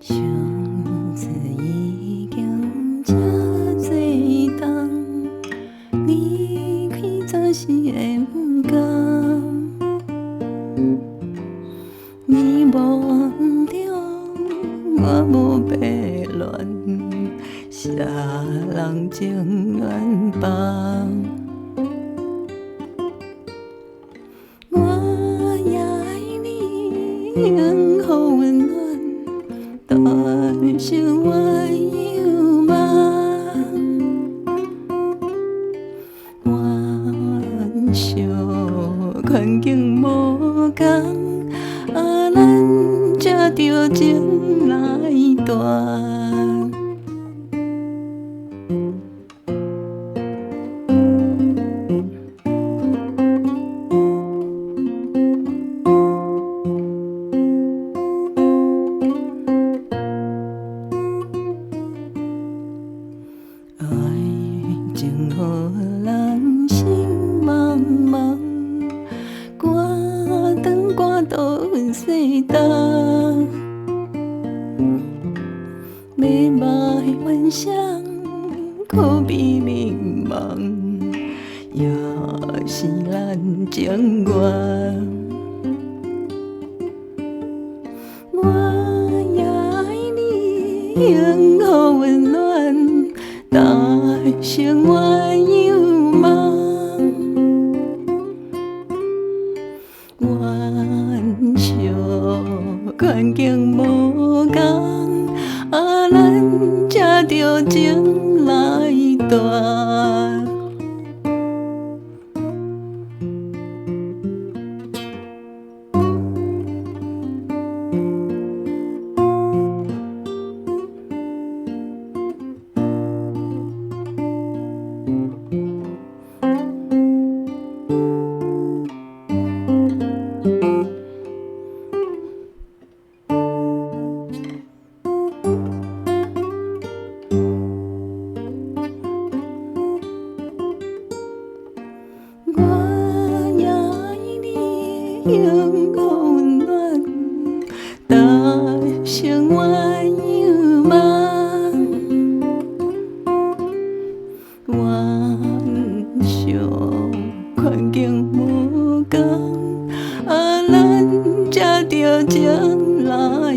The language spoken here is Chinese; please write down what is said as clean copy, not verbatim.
相思已经这多冬，离开总是会不甘。你无毋对，我无白恋，谁人情愿放？我也爱你，永予温暖，大生我犹梦。愿惜环境无同，咱才着情来断。爱情予人心茫茫，寒长寒倒世冬。美梦的幻想，可比迷茫，也是咱情愿。我也爱你，永予温暖，大生我犹梦。愿惜环境无同，咱才着情来断。我也爱你，永予温暖，大生我犹梦。愿惜环境无同，咱才着情来